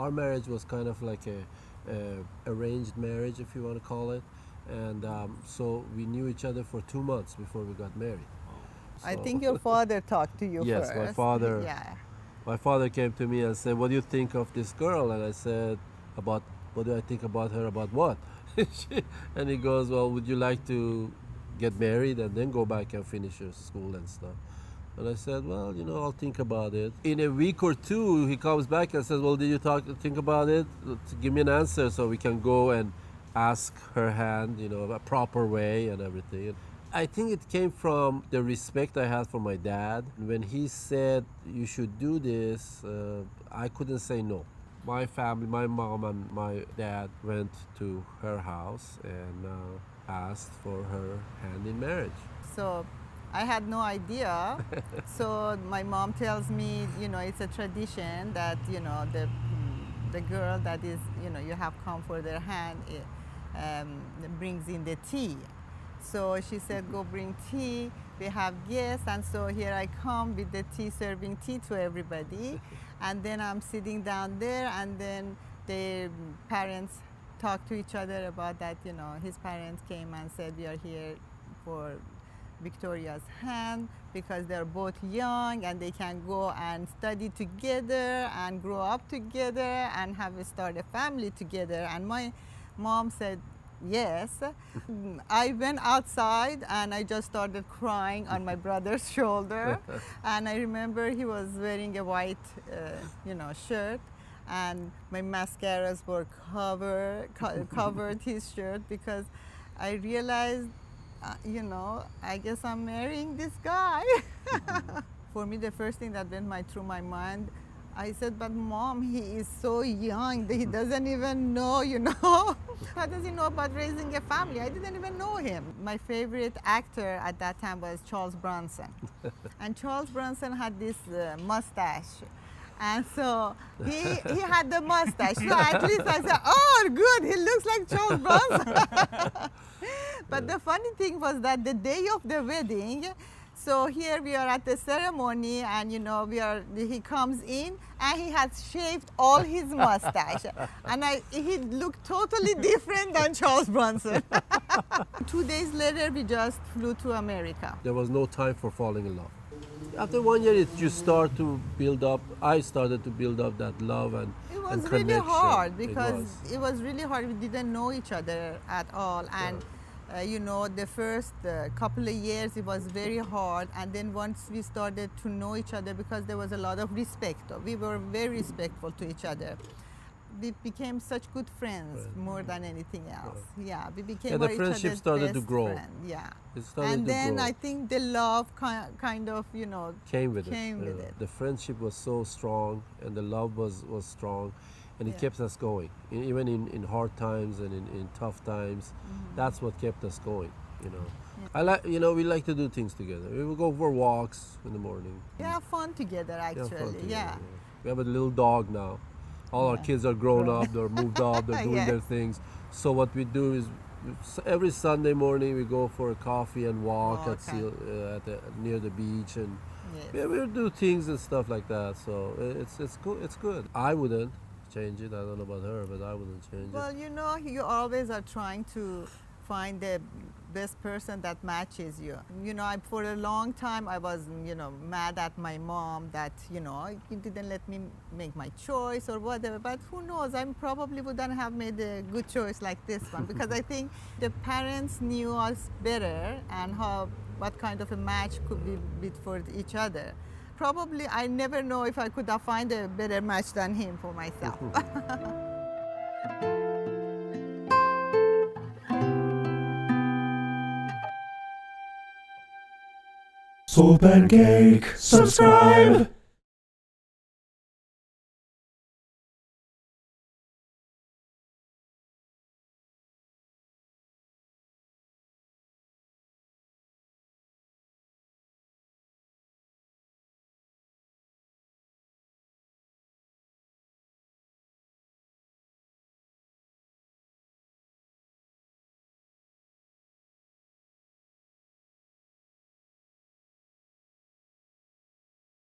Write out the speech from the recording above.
Our marriage was kind of like a arranged marriage, if you want to call it. And so we knew each other for 2 months before we got married. I So- think your father talked to you Yes, first. my father. Yeah. My father came to me and said, "What do you think of this girl?" And I said, "About what do I think about her? About what?" And he goes, "Well, would you like to get married and then go back and finish your school and stuff?" And I said, "Well, I'll think about it." In a week or two, he comes back and says, "Well, did you think about it? Give me an answer so we can go and ask her hand, a proper way and everything." I think it came from the respect I had for my dad. When he said, "You should do this," I couldn't say no. My family, my mom and my dad went to her house and asked for her hand in marriage. So I had no idea. So my mom tells me, it's a tradition that, the girl that is, you have come for their hand, brings in the tea. So she said, go bring tea. We have guests. And so here I come with the tea, serving tea to everybody. And then I'm sitting down there, and then the parents talk to each other about that, his parents came and said, we are here for Victoria's hand because they're both young and they can go and study together and grow up together and start a family together. And my mom said yes. I went outside and I just started crying on my brother's shoulder. And I remember he was wearing a white shirt, and my mascaras were covered his shirt, because I realized I guess I'm marrying this guy. For me, the first thing that went through my mind, I said, but Mom, he is so young, he doesn't even know, How does he know about raising a family? I didn't even know him. My favorite actor at that time was Charles Bronson. And Charles Bronson had this mustache. And so he had the mustache. So at least I said, oh, good, he looks like Charles Bronson. But the funny thing was that the day of the wedding, so here we are at the ceremony, and he comes in and he has shaved all his mustache. And he looked totally different than Charles Bronson. 2 days later, we just flew to America. There was no time for falling in love. After 1 year, you start to build up. I started to build up that love and It was and really connection. hard, because it was really hard. We didn't know each other at all. And the first couple of years, it was very hard. And then once we started to know each other, because there was a lot of respect, we were very respectful to each other. We became such good friends, more than anything else. Yeah, we became the each friendship other's started to best grow. friend. Yeah. It started And to then grow. I think the love kind of, came with came it. with Yeah. it. The friendship was so strong, and the love was strong, and it Yeah. kept us going. Even in hard times and in tough times, that's what kept us going. I like, we like to do things together. We will go for walks in the morning. We have fun together, We have fun actually. together, Yeah. We have a little dog now. All our Yeah. kids are grown Grown. up, they're moved up, they're doing Yes. their things. So what we do is every Sunday morning we go for a coffee and walk near the beach, and Yes. we do things and stuff like that. So it's good. It's good. I wouldn't change it. I don't know about her, but I wouldn't change Well, it. you always are trying to find the best person that matches you. For a long time I was, mad at my mom that, you didn't let me make my choice or whatever. But who knows? I probably wouldn't have made a good choice like this one, because I think the parents knew us better and what kind of a match could we be for each other. Probably I never know if I could have found a better match than him for myself. SoulPancake, subscribe!